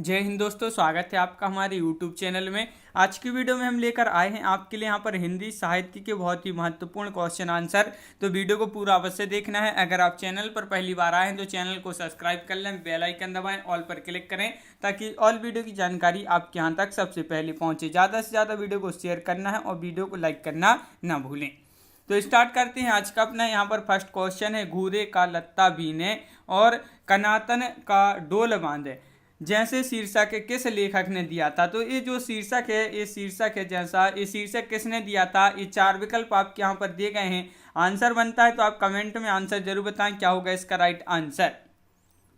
जय हिंद दोस्तों, स्वागत है आपका हमारे YouTube चैनल में। आज की वीडियो में हम लेकर आए हैं आपके लिए यहाँ पर हिंदी साहित्य के बहुत ही महत्वपूर्ण क्वेश्चन आंसर। तो वीडियो को पूरा अवश्य देखना है। अगर आप चैनल पर पहली बार आए हैं तो चैनल को सब्सक्राइब कर लें, बेल आइकन दबाएं, ऑल पर क्लिक करें ताकि ऑल वीडियो की जानकारी आपके यहाँ तक सबसे पहले पहुँचे। ज़्यादा से ज़्यादा वीडियो को शेयर करना है और वीडियो को लाइक करना ना भूलें। तो स्टार्ट करते हैं आज का अपना। यहाँ पर फर्स्ट क्वेश्चन है, घूरे का लत्ता बीने और कनातन का डोल बांधे जैसे शीर्षक किस लेखक ने दिया था। तो ये जो शीर्षक है, ये शीर्षक है जैसा, ये शीर्षक किसने दिया था। ये चार विकल्प आपके यहाँ पर दिए गए हैं। आंसर बनता है तो आप कमेंट में आंसर जरूर बताएं क्या होगा इसका राइट आंसर।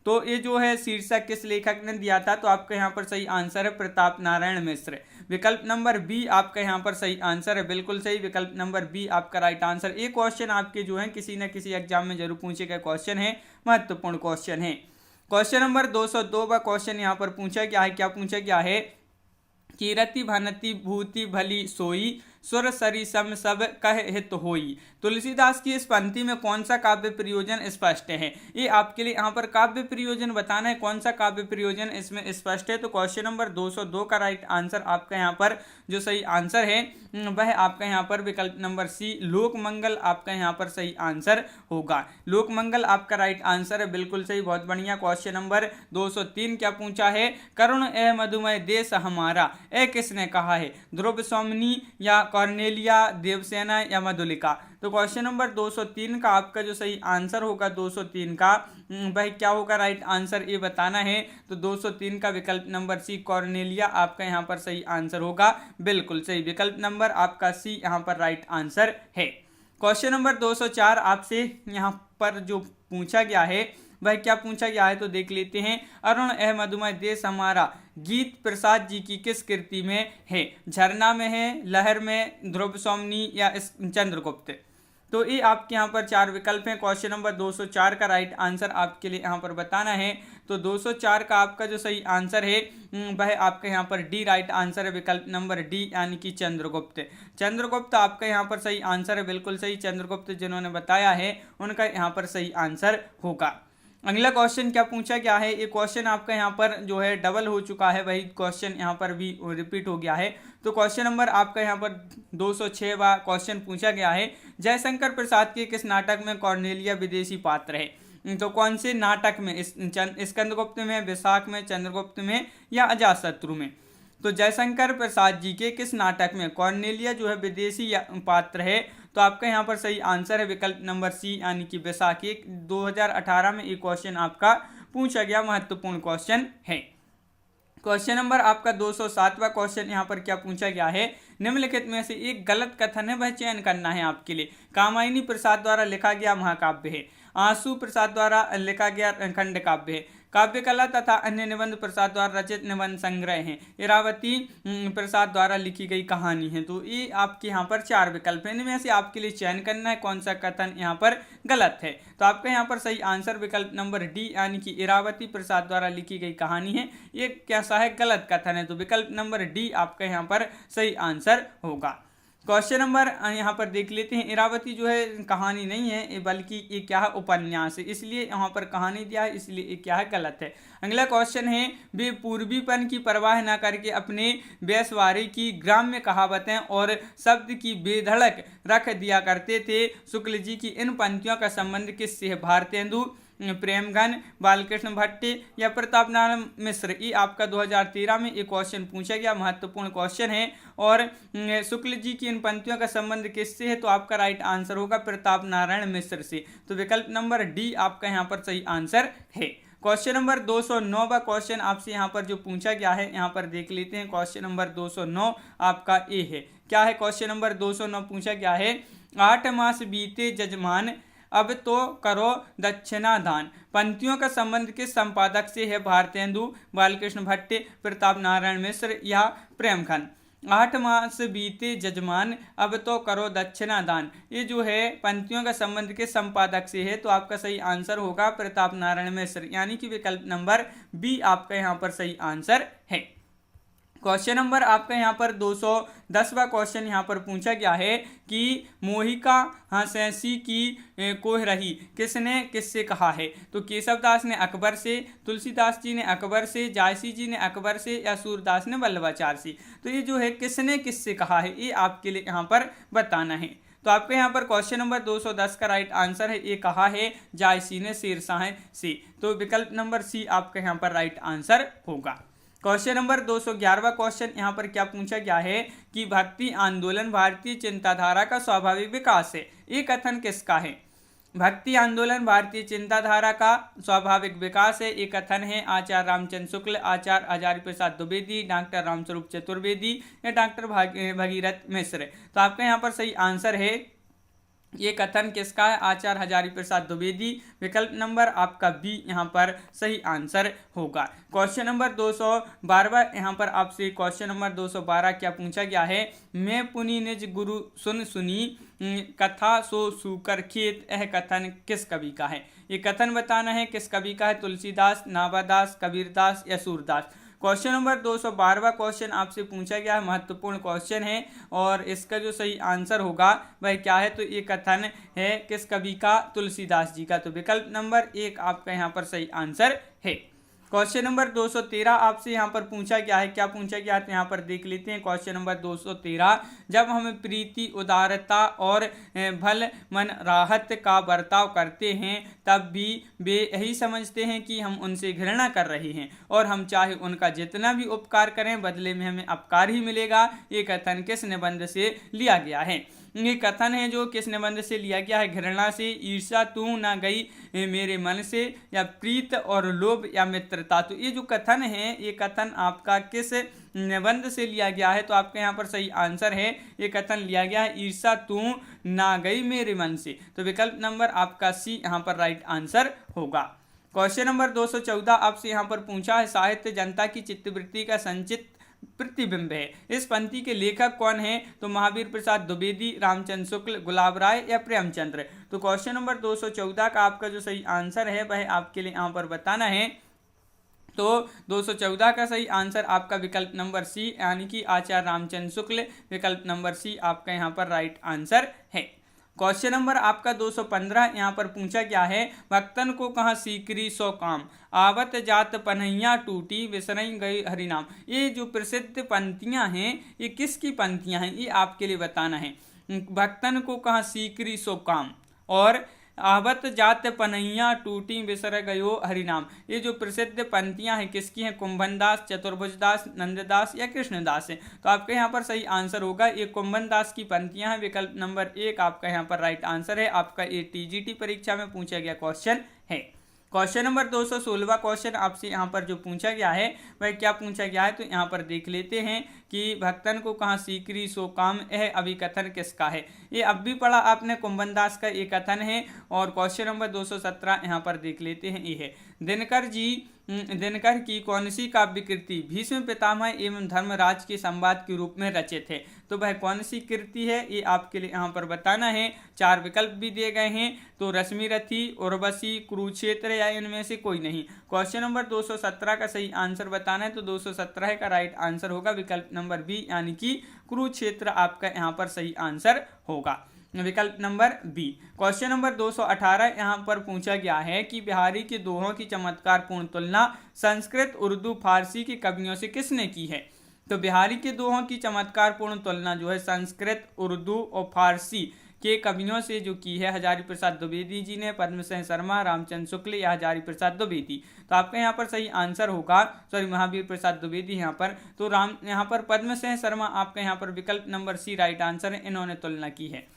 तो ये जो है शीर्षक किस लेखक ने दिया था, तो आपका यहाँ पर सही आंसर है प्रताप नारायण मिश्र। विकल्प नंबर बी आपका यहाँ पर सही आंसर है, बिल्कुल सही। विकल्प नंबर बी आपका राइट आंसर। ये क्वेश्चन आपके जो है किसी न किसी एग्जाम में जरूर पूछे गए क्वेश्चन है, महत्वपूर्ण क्वेश्चन है। क्वेश्चन नंबर 202 का क्वेश्चन यहाँ पर पूछा गया है। क्या पूछा गया है? कीरति भनति भूति भली सोई, सुर सरी सम सब कह हित होई। तुलसीदास की इस पंक्ति में कौन सा काव्य प्रयोजन स्पष्ट है? ये आपके लिए यहाँ पर काव्य प्रयोजन बताना है, कौन सा काव्य प्रयोजन इसमें स्पष्ट है। तो क्वेश्चन नंबर 202 का राइट आंसर आपका यहाँ पर जो सही आंसर है वह आपका यहाँ पर विकल्प नंबर सी लोक मंगल आपका यहाँ पर सही आंसर होगा। लोक मंगल आपका राइट आंसर है, बिल्कुल सही, बहुत बढ़िया। क्वेश्चन नंबर 203 क्या पूछा है? करुण ए मधुमय देश हमारा, ए किसने कहा है? ध्रुव सोमनी या कॉर्नेलिया, देवसेना या मधुलिका। तो क्वेश्चन नंबर 203 का आपका जो सही आंसर होगा 203 का भाई क्या होगा राइट आंसर, ये बताना है। तो 203 का विकल्प नंबर सी कॉर्नेलिया आपका यहाँ पर सही आंसर होगा, बिल्कुल सही। विकल्प नंबर आपका सी यहाँ पर राइट आंसर है। क्वेश्चन नंबर 204 आपसे यहाँ पर जो पूछा गया है भाई क्या पूछा गया है, तो देख लेते हैं। अरुण एह मधुमय देश हमारा गीत प्रसाद जी की किस कृति में है? झरना में है, लहर में, ध्रुव सोमनी या चंद्रगुप्त। तो ये आपके यहाँ पर चार विकल्प हैं। क्वेश्चन नंबर 204 का राइट आंसर आपके लिए यहाँ पर बताना है। तो 204 का आपका जो सही आंसर है वह आपका यहाँ पर डी राइट आंसर है, विकल्प नंबर डी यानी कि चंद्रगुप्त। चंद्रगुप्त आपका यहाँ पर सही आंसर है, बिल्कुल सही। चंद्रगुप्त जिन्होंने बताया है उनका यहाँ पर सही आंसर होगा। अगला क्वेश्चन क्या पूछा गया है? ये क्वेश्चन आपका यहाँ पर जो है डबल हो चुका है, वही क्वेश्चन यहाँ पर भी रिपीट हो गया है। तो क्वेश्चन नंबर आपका यहाँ पर 206वां क्वेश्चन पूछा गया है, जयशंकर प्रसाद के किस नाटक में कॉर्नेलिया विदेशी पात्र है? तो कौन से नाटक में? स्कंदगुप्त में, विशाख में, चंद्रगुप्त में या अजातशत्रु में? तो जयशंकर प्रसाद जी के किस नाटक में कॉर्नेलिया जो है विदेशी पात्र है? तो आपका यहाँ पर सही आंसर है विकल्प नंबर सी यानी कि बैसाखी। 2018 में ये क्वेश्चन आपका पूछा गया महत्वपूर्ण क्वेश्चन है। क्वेश्चन नंबर आपका 207वां क्वेश्चन यहाँ पर क्या पूछा गया है? निम्नलिखित में से एक गलत कथन है, वह चयन करना है आपके लिए। कामायनी प्रसाद द्वारा लिखा गया महाकाव्य है, आंसू प्रसाद द्वारा लिखा गया खंड काव्य है, काव्य कला तथा अन्य निबंध प्रसाद द्वारा रचित निबंध संग्रह हैं, इरावती प्रसाद द्वारा लिखी गई कहानी है। तो ये आपके यहाँ पर चार विकल्प हैं, इनमें से आपके लिए चयन करना है कौन सा कथन यहाँ पर गलत है। तो आपका यहाँ पर सही आंसर विकल्प नंबर डी यानी कि इरावती प्रसाद द्वारा लिखी गई कहानी है, ये कैसा है? गलत कथन है। तो विकल्प नंबर डी आपका यहाँ पर सही आंसर होगा। क्वेश्चन नंबर यहाँ पर देख लेते हैं। इरावती जो है कहानी नहीं है, बल्कि ये क्या है? उपन्यास है, इसलिए यहाँ पर कहानी दिया है, इसलिए ये क्या है? गलत है। अगला क्वेश्चन है, वे पूर्वीपन की परवाह न करके अपने बेसवारी की ग्राम्य कहावतें और शब्द की बेधड़क रख दिया करते थे। शुक्ल जी की इन पंक्तियों का संबंध किससे है? भारतेंदु, प्रेमघन, बालकृष्ण भट्ट या प्रताप नारायण मिश्र। ये आपका 2013 में एक क्वेश्चन पूछा गया, महत्वपूर्ण क्वेश्चन है। और शुक्ल जी की इन पंक्तियों का संबंध किससे है? तो आपका राइट आंसर होगा प्रताप नारायण मिश्र से। तो विकल्प नंबर डी आपका यहाँ पर सही आंसर है। क्वेश्चन नंबर 209वां क्वेश्चन आपसे यहाँ पर जो पूछा गया है, यहाँ पर देख लेते हैं। क्वेश्चन नंबर 209 आपका ए है। क्या है? क्वेश्चन नंबर 209 पूछा गया है, 8 मास बीते जजमान अब तो करो दक्षिणा दान। पंक्तियों का संबंध किस संपादक से है? भारतेंदु, बालकृष्ण भट्ट, प्रताप नारायण मिश्र या प्रेमखन। 8 मास बीते जजमान अब तो करो दक्षिणा दान, ये जो है पंक्तियों का संबंध किस संपादक से है? तो आपका सही आंसर होगा प्रताप नारायण मिश्र, यानी कि विकल्प नंबर बी आपका यहाँ पर सही आंसर है। क्वेश्चन नंबर आपका यहाँ पर 210वां क्वेश्चन यहाँ पर पूछा गया है कि मोहिका हंसैसी की कोह रही किसने किससे कहा है। तो केशवदास ने अकबर से, तुलसीदास जी ने अकबर से, जायसी जी ने अकबर से या सूरदास ने वल्लभाचार्य से। तो ये जो है किसने किससे कहा है ये आपके लिए यहाँ पर बताना है। तो आपके यहाँ पर क्वेश्चन नंबर 210 का राइट आंसर है ये कहा है जायसी ने शेरशाह से। तो विकल्प नंबर सी आपका यहाँ पर राइट आंसर होगा। क्वेश्चन नंबर 211वां क्वेश्चन यहाँ पर क्या पूछा गया है कि भक्ति आंदोलन भारतीय चिंताधारा का स्वाभाविक विकास है, ये कथन किसका है। भक्ति आंदोलन भारतीय चिंताधारा का स्वाभाविक विकास है, ये कथन है आचार्य रामचंद्र शुक्ल, आचार्य हजारी प्रसाद द्विवेदी, डॉक्टर रामस्वरूप चतुर्वेदी या डॉक्टर भगीरथ मिश्र। तो आपका यहाँ पर सही आंसर है ये कथन किसका है, आचार्य हजारी प्रसाद द्विवेदी। विकल्प नंबर आपका बी यहाँ पर सही आंसर होगा। क्वेश्चन नंबर 212 यहाँ पर आपसे क्वेश्चन नंबर 212 क्या पूछा गया है, मैं पुनि निज गुरु सुन सुनी कथा सो सूकर खेत, यह कथन किस कवि का है। ये कथन बताना है किस कवि का है, तुलसीदास, नाभादास, कबीरदास या सूरदास। क्वेश्चन नंबर 212वां क्वेश्चन आपसे पूछा गया है, महत्वपूर्ण क्वेश्चन है और इसका जो सही आंसर होगा वह क्या है। तो ये कथन है किस कवि का, तुलसीदास जी का। तो विकल्प नंबर 1 आपका यहाँ पर सही आंसर है। क्वेश्चन नंबर 213 आपसे यहाँ पर पूछा गया है, क्या पूछा गया है तो यहाँ पर देख लेते हैं। क्वेश्चन नंबर 213, जब हम प्रीति, उदारता और भल मन राहत का बर्ताव करते हैं तब भी वे यही समझते हैं कि हम उनसे घृणा कर रहे हैं और हम चाहे उनका जितना भी उपकार करें बदले में हमें अपकार ही मिलेगा। ये कथन किस निबंध से लिया गया है। ये कथन है जो किस निबंध से लिया गया है, घृणा से, ईर्ष्या तू ना गई मेरे मन से, या प्रीत और लोभ या मित्रता। तो ये जो कथन है ये कथन आपका किस निबंध से लिया गया है। तो आपके यहाँ पर सही आंसर है ये कथन लिया गया है ईर्ष्या तू ना गई मेरे मन से। तो विकल्प नंबर आपका सी यहाँ पर राइट आंसर होगा। क्वेश्चन नंबर 214 आपसे यहाँ पर पूछा है, साहित्य जनता की चित्तवृत्ति का संचित प्रतिबिंब है, इस पंक्ति के लेखक कौन है। तो महावीर प्रसाद द्विवेदी, रामचंद्र शुक्ल, गुलाब राय या प्रेमचंद्र। तो क्वेश्चन नंबर 214 का आपका जो सही आंसर है वह आपके लिए यहाँ पर बताना है। तो 214 का सही आंसर आपका विकल्प नंबर सी यानी कि आचार्य रामचंद्र शुक्ल। विकल्प नंबर सी आपका यहाँ पर राइट आंसर है। क्वेश्चन नंबर आपका 215 यहाँ पर पूछा गया है, भक्तन को कहाँ सीकरी सो काम, आवत जात पनैया टूटी विसरई गई हरिनाम। ये जो प्रसिद्ध पंक्तियाँ हैं ये किसकी पंक्तियाँ हैं ये आपके लिए बताना है। भक्तन को कहाँ सीकरी सो काम और आवत जात पनैया टूटी विसर गयो हरिनाम। ये जो प्रसिद्ध पंक्तियां हैं किसकी हैं, कुंभन दास, चतुर्भुज दास, नंददास या कृष्णदास है। तो आपके यहाँ पर सही आंसर होगा ये कुंभन दास की पंक्तियां हैं। विकल्प नंबर 1 आपका यहाँ पर राइट आंसर है। आपका ये टीजीटी परीक्षा में पूछा गया क्वेश्चन है। क्वेश्चन नंबर 216 क्वेश्चन आपसे यहाँ पर जो पूछा गया है वह क्या पूछा गया है तो यहाँ पर देख लेते हैं कि भक्तन को कहाँ सीकरी सो काम, यह अभिकथन किसका है। ये अब भी पढ़ा आपने, कुंभन दास का ये कथन है। और क्वेश्चन नंबर 217 यहाँ पर देख लेते हैं, ये है दिनकर की कौन सी काव्य कृति भीष्म पितामह एवं धर्मराज के संवाद के रूप में रचित है। तो वह कौन सी कृति है ये आपके लिए यहाँ पर बताना है। 4 विकल्प भी दिए गए हैं, तो रश्मिरथी, उर्वशी, कुरुक्षेत्र या इनमें से कोई नहीं। क्वेश्चन नंबर 217 का सही आंसर बताना है, तो 217 का राइट आंसर होगा विकल्प नंबर बी यानी कि कुरुक्षेत्र आपका यहाँ पर सही आंसर होगा। विकल्प नंबर बी। क्वेश्चन नंबर 218 यहाँ पर पूछा गया है कि बिहारी के दोहों की चमत्कारपूर्ण तुलना संस्कृत, उर्दू, फारसी के कवियों से किसने की है। तो बिहारी के दोहों की चमत्कारपूर्ण तुलना जो है संस्कृत, उर्दू और फारसी के कवियों से जो की है हजारी प्रसाद द्विवेदी जी ने, पद्मसेन शर्मा, रामचंद्र शुक्ल या हजारी प्रसाद द्विवेदी। तो आपका यहाँ पर सही आंसर होगा, महावीर प्रसाद द्विवेदी यहाँ पर। तो यहाँ पर पद्मसेन शर्मा आपका यहाँ पर विकल्प नंबर सी राइट आंसर है, इन्होंने तुलना की है।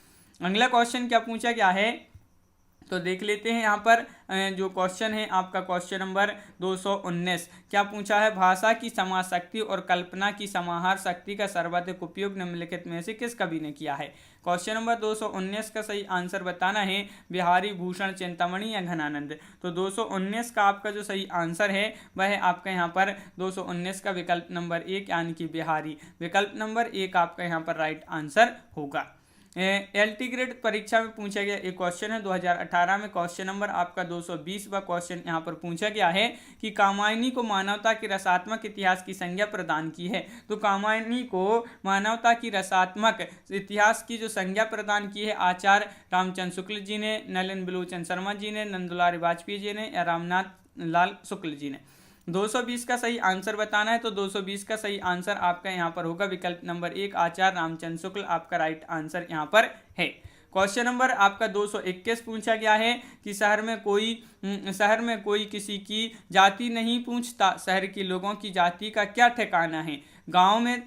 अगला क्वेश्चन क्या पूछा गया है तो देख लेते हैं। यहाँ पर जो क्वेश्चन है आपका क्वेश्चन नंबर 219 क्या पूछा है, भाषा की समाज शक्ति और कल्पना की समाहार शक्ति का सर्वाधिक उपयोग निम्नलिखित में से किस कवि ने किया है। क्वेश्चन नंबर 219 का सही आंसर बताना है, बिहारी भूषण, चिंतामणि या घनानंद। तो 219 का आपका जो सही आंसर है वह है आपका यहाँ पर 219 का विकल्प नंबर 1 यानी कि बिहारी। विकल्प नंबर 1 आपका यहाँ पर राइट आंसर होगा। एलटी ग्रेड परीक्षा में पूछा गया एक क्वेश्चन है 2018 में। क्वेश्चन नंबर आपका 220वां क्वेश्चन यहाँ पर पूछा गया है कि कामायनी को मानवता के रसात्मक इतिहास की संज्ञा प्रदान की है। तो कामायनी को मानवता की रसात्मक इतिहास की जो संज्ञा प्रदान की है आचार्य रामचंद्र शुक्ल जी ने, नलिन बिलोचन शर्मा जी ने, नंदुलाल वाजपेयी जी ने या रामनाथ लाल शुक्ल जी ने। 220 का सही आंसर बताना है तो 220 का सही आंसर आपका यहाँ पर होगा विकल्प नंबर 1 आचार्य रामचंद्र शुक्ल आपका राइट आंसर यहाँ पर है। क्वेश्चन नंबर आपका 221 पूछा गया है कि शहर में कोई किसी की जाति नहीं पूछता, शहर के लोगों की जाति का क्या ठिकाना है।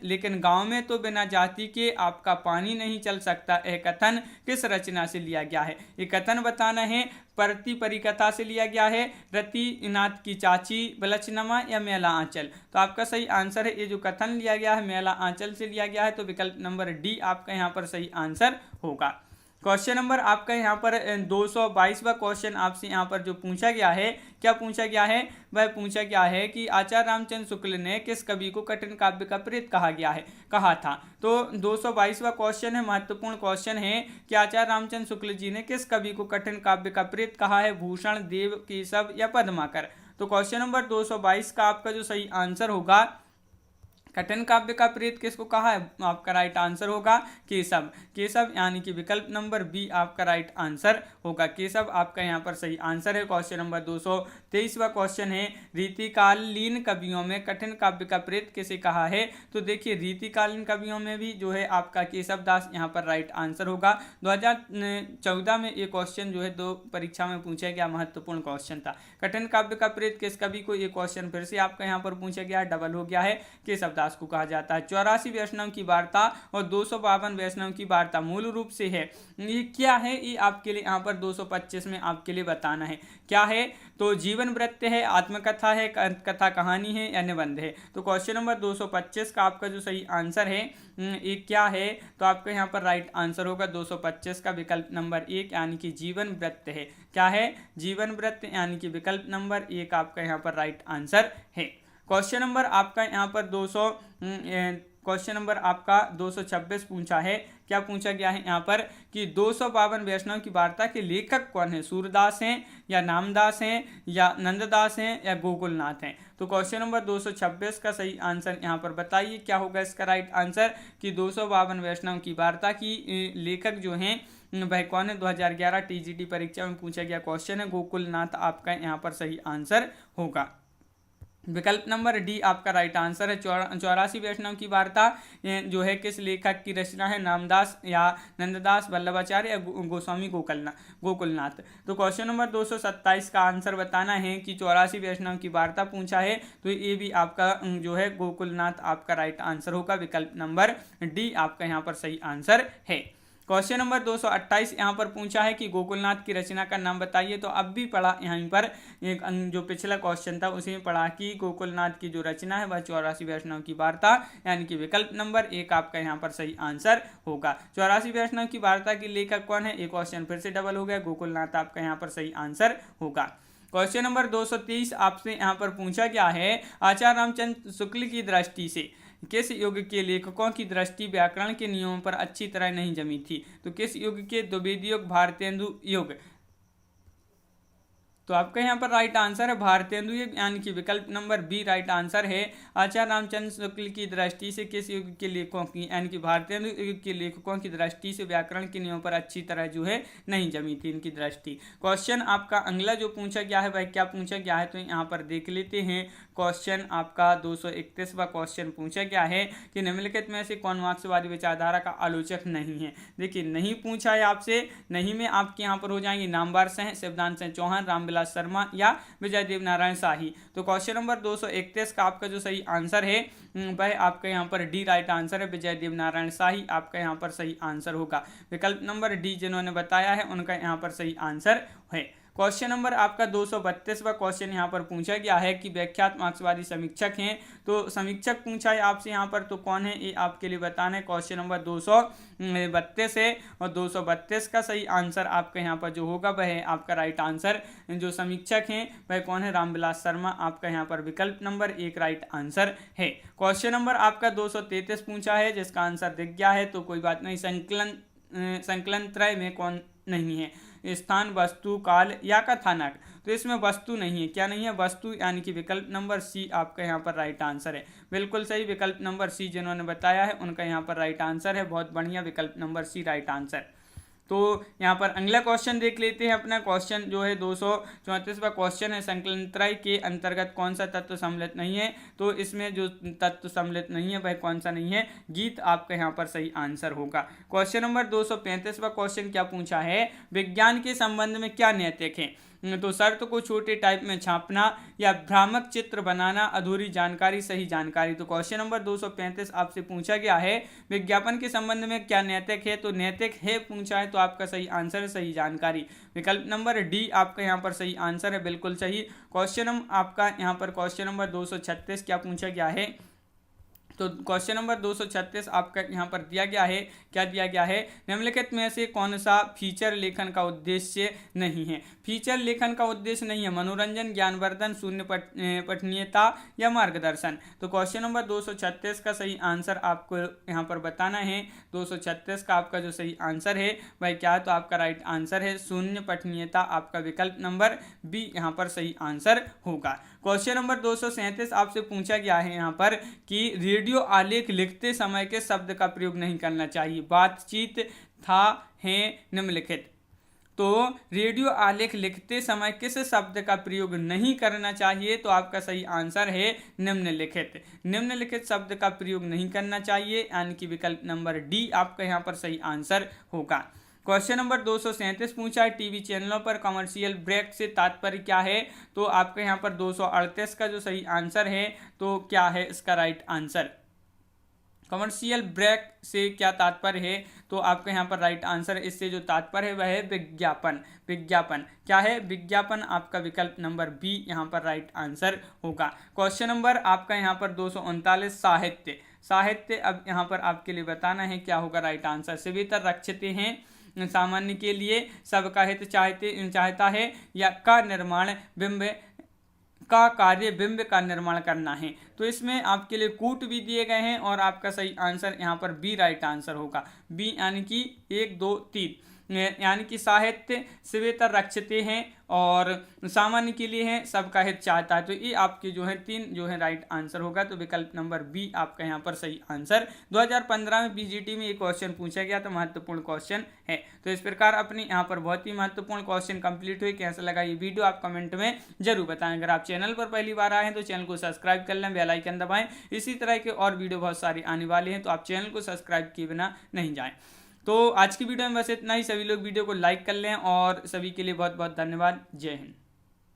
लेकिन गांव में तो बिना जाति के आपका पानी नहीं चल सकता। यह कथन किस रचना से लिया गया है। ये कथन बताना है परती परिकथा से लिया गया है, रतिनाथ की चाची, बलचनमा या मेला आंचल। तो आपका सही आंसर है ये जो कथन लिया गया है मेला आंचल से लिया गया है। तो विकल्प नंबर डी आपका यहाँ पर सही आंसर होगा। क्वेश्चन नंबर आपका यहाँ पर 222वां क्वेश्चन आपसे यहाँ पर जो पूछा गया है, क्या पूछा गया है, वह पूछा गया है कि आचार्य रामचंद्र शुक्ल ने किस कवि को कठिन काव्य का प्रेत कहा था। तो 222वां क्वेश्चन है, महत्वपूर्ण क्वेश्चन है कि आचार्य रामचंद्र शुक्ल जी ने किस कवि को कठिन काव्य का प्रेत कहा है, भूषण, देव, केशव या पद्माकर। तो क्वेश्चन नंबर 222 का आपका जो सही आंसर होगा, कठिन काव्य का प्रेत किसको कहा है, आपका राइट आंसर होगा केशव यानी कि विकल्प नंबर बी आपका राइट आंसर होगा। केशव आपका यहाँ पर सही आंसर है। क्वेश्चन नंबर 223वां क्वेश्चन है, रीतिकालीन कवियों में कठिन काव्य का प्रेत किसे कहा है। तो देखिए रीतिकालीन कवियों में भी जो है आपका केशव दास यहाँ पर राइट आंसर होगा। 2014 में ये क्वेश्चन जो है 2 परीक्षा में पूछा गया, महत्वपूर्ण क्वेश्चन था। कठिन काव्य का प्रेत किस कवि को, ये क्वेश्चन फिर से आपका यहाँ पर पूछा गया, डबल हो गया है, केशव दास को कहा जाता है। 84 वैष्णव की वार्ता और 252 वैष्णव की वार्ता मूल रूप से है, ये क्या है, ये आपके लिए यहाँ पर 225 में आपके लिए बताना है क्या है। तो जीवन वृत्त है, आत्मकथा है, कथा कहानी है या निबंध है। तो क्वेश्चन नंबर 225 का आपका जो सही आंसर है ये क्या है, तो आपका यहाँ पर राइट आंसर होगा 225 का विकल्प नंबर 1 यानी कि जीवन वृत्त है। क्या है, जीवन वृत्त यानी कि विकल्प नंबर 1 आपका यहाँ पर राइट आंसर है। क्वेश्चन नंबर आपका यहाँ पर 226 पूछा है, क्या पूछा गया है यहाँ पर कि 252 वैष्णव की वार्ता के लेखक कौन है, सूरदास हैं या नामदास हैं या नंददास हैं या गोकुलनाथ हैं। तो क्वेश्चन नंबर 226 का सही आंसर यहाँ पर बताइए क्या होगा इसका राइट आंसर कि 252 वैष्णव की वार्ता की लेखक जो हैं वह कौन है। 2011 टीजीटी परीक्षा में पूछा गया क्वेश्चन है, गोकुलनाथ आपका यहाँ पर सही आंसर होगा। विकल्प नंबर डी आपका राइट आंसर है। 84 वैष्णव की वार्ता जो है किस लेखक की रचना है, नामदास या नंददास, वल्लभाचार्य या गोस्वामी गोकुलनाथ। तो क्वेश्चन नंबर 227 का आंसर बताना है कि 84 वैष्णव की वार्ता पूछा है, तो ये भी आपका जो है गोकुलनाथ आपका राइट आंसर होगा। विकल्प नंबर डी आपका यहाँ पर सही आंसर है। क्वेश्चन नंबर 228 यहाँ पर पूछा है कि गोकुलनाथ की रचना का नाम बताइए। तो अब भी पढ़ा यहाँ पर एक जो पिछला क्वेश्चन था उसी में पढ़ा कि गोकुलनाथ की जो रचना है वह 84 वैष्णव की वार्ता यानी कि विकल्प नंबर 1 आपका यहाँ पर सही आंसर होगा। 84 वैष्णव की वार्ता के लेखक कौन है, एक क्वेश्चन फिर से डबल हो गया, गोकुलनाथ आपका यहाँ पर सही आंसर होगा। क्वेश्चन नंबर 223 आपसे यहाँ पर पूछा गया है, आचार्य रामचंद्र शुक्ल की दृष्टि से किस युग के लेखकों की दृष्टि व्याकरण के नियमों पर अच्छी तरह नहीं जमी थी। तो किस युग के, द्विवेदी युग, भारतेंदु युग। तो आपका यहाँ पर राइट आंसर है भारतेंदु युग यानी कि विकल्प नंबर बी राइट आंसर है। आचार्य रामचंद्र शुक्ल की दृष्टि से किस युग के लेखकों की यानी कि भारतेंदु युग के लेखकों की दृष्टि से व्याकरण के नियमों पर अच्छी तरह जो है नहीं जमी थी इनकी दृष्टि। क्वेश्चन आपका अगला जो पूछा गया है वह क्या पूछा गया है, तो यहाँ पर देख लेते हैं। क्वेश्चन आपका 231वां क्वेश्चन पूछा गया है कि निम्नलिखित में से कौन मार्क्सवादी विचारधारा का आलोचक नहीं है। देखिए नहीं पूछा है आपसे, नहीं में आपके यहाँ पर हो जाएंगे नामवर सिंह, शिवदान सिंह चौहान, रामविलास शर्मा या विजय देव नारायण शाही। तो क्वेश्चन नंबर 231 का आपका जो सही आंसर है वह आपका यहाँ पर डी राइट आंसर है, विजय देव नारायण शाही आपका यहाँ पर सही आंसर होगा। विकल्प नंबर डी जिन्होंने बताया है उनका यहाँ पर सही आंसर है। क्वेश्चन नंबर आपका 232वां क्वेश्चन यहाँ पर पूछा गया है कि व्याख्यात मार्क्सवादी समीक्षक हैं। तो समीक्षक पूछा है आपसे यहाँ पर, तो कौन है ये आपके लिए बताना है। क्वेश्चन नंबर 232 है और 232 का सही आंसर आपका यहाँ पर जो होगा वह है आपका राइट आंसर। जो समीक्षक हैं वह कौन है, रामविलास शर्मा आपका यहाँ पर विकल्प नंबर 1 राइट आंसर है। क्वेश्चन नंबर आपका 233 पूछा है जिसका आंसर दिख गया है, तो कोई बात नहीं, संकलन संकलन त्रय में कौन नहीं है? स्थान, वस्तु, काल या कथानक। तो इसमें वस्तु नहीं है। क्या नहीं है? वस्तु, यानी कि विकल्प नंबर सी आपका यहाँ पर राइट आंसर है। बिल्कुल सही, विकल्प नंबर सी जिन्होंने बताया है उनका यहाँ पर राइट आंसर है। बहुत बढ़िया, विकल्प नंबर सी राइट आंसर। तो यहाँ पर अगला क्वेश्चन देख लेते हैं। अपना क्वेश्चन जो है 234वां क्वेश्चन है, संकलन त्रय के अंतर्गत कौन सा तत्व सम्मिलित नहीं है? तो इसमें जो तत्व सम्मिलित नहीं है वह कौन सा नहीं है? गीत आपका यहाँ पर सही आंसर होगा। क्वेश्चन नंबर 235वां क्वेश्चन क्या पूछा है? विज्ञान के संबंध में क्या नैतिक है? तो शर्त को छोटे टाइप में छापना या भ्रामक चित्र बनाना, अधूरी जानकारी, सही जानकारी। तो क्वेश्चन नंबर 235 आपसे पूछा गया है विज्ञापन के संबंध में क्या नैतिक है? तो नैतिक है पूछा है, तो आपका सही आंसर है सही जानकारी। विकल्प नंबर डी आपका यहाँ पर सही आंसर है, बिल्कुल सही। क्वेश्चन आपका यहाँ पर क्वेश्चन नंबर 236 क्या पूछा गया है? तो क्वेश्चन नंबर 236 आपका यहाँ पर दिया गया है, क्या दिया गया है? निम्नलिखित में से कौन सा फीचर लेखन का उद्देश्य नहीं है? फीचर लेखन का उद्देश्य नहीं है मनोरंजन, ज्ञानवर्धन, शून्य पठनीयता या मार्गदर्शन। तो क्वेश्चन नंबर 236 का सही आंसर आपको यहाँ पर बताना है। 236 का आपका जो सही आंसर है वह क्या है? तो आपका राइट आंसर है शून्य पठनीयता। आपका विकल्प नंबर बी यहाँ पर सही आंसर होगा। क्वेश्चन नंबर 237 आपसे पूछा गया है यहाँ पर कि रेडियो आलेख लिखते समय के शब्द का प्रयोग नहीं करना चाहिए? बातचीत, था, है, निम्नलिखित। तो रेडियो आलेख लिखते समय किस शब्द का प्रयोग नहीं करना चाहिए? तो आपका सही आंसर है निम्नलिखित। निम्नलिखित शब्द का प्रयोग नहीं करना चाहिए, यानी कि विकल्प नंबर डी आपका यहाँ पर सही आंसर होगा। क्वेश्चन नंबर 237 पूछा है टीवी चैनलों पर कमर्शियल ब्रेक से तात्पर्य क्या है? तो आपके यहाँ पर 238 का जो सही आंसर है तो क्या है इसका राइट आंसर? कमर्शियल ब्रेक से क्या तात्पर्य है? तो आपके यहाँ पर राइट आंसर इससे जो तात्पर्य है वह है विज्ञापन। विज्ञापन क्या है? विज्ञापन। आपका विकल्प नंबर बी यहाँ पर राइट आंसर होगा। क्वेश्चन नंबर आपका यहाँ पर 239 साहित्य। साहित्य अब यहाँ पर आपके लिए बताना है क्या होगा राइट आंसर। शिवेतर रक्षित हैं, सामान्य के लिए, सबका हित चाहता है या का निर्माण बिंब का कार्य बिंब का निर्माण करना है। तो इसमें आपके लिए कूट भी दिए गए हैं और आपका सही आंसर यहाँ पर बी राइट आंसर होगा। बी यानी कि 1 2 3, यानी कि साहित्य शिवेतर रक्षते हैं और सामान्य के लिए है, सबका हित चाहता है। तो ये आपके जो है 3 जो है राइट आंसर होगा। तो विकल्प नंबर बी आपका यहाँ पर सही आंसर। 2015 में बीजीटी में ये क्वेश्चन पूछा गया तो महत्वपूर्ण क्वेश्चन है। तो इस प्रकार अपनी यहाँ पर बहुत ही महत्वपूर्ण क्वेश्चन कंप्लीट हुए। कैसा लगा ये वीडियो आप कमेंट में जरूर बताएं। अगर आप चैनल पर पहली बार आए हैं तो चैनल को सब्सक्राइब कर लें, बेल आइकन दबाएं। इसी तरह के और वीडियो बहुत सारी आने वाले हैं, तो आप चैनल को सब्सक्राइब किए बिना नहीं जाएं। तो आज की वीडियो में बस इतना ही। सभी लोग वीडियो को लाइक कर लें और सभी के लिए बहुत बहुत धन्यवाद। जय हिंद।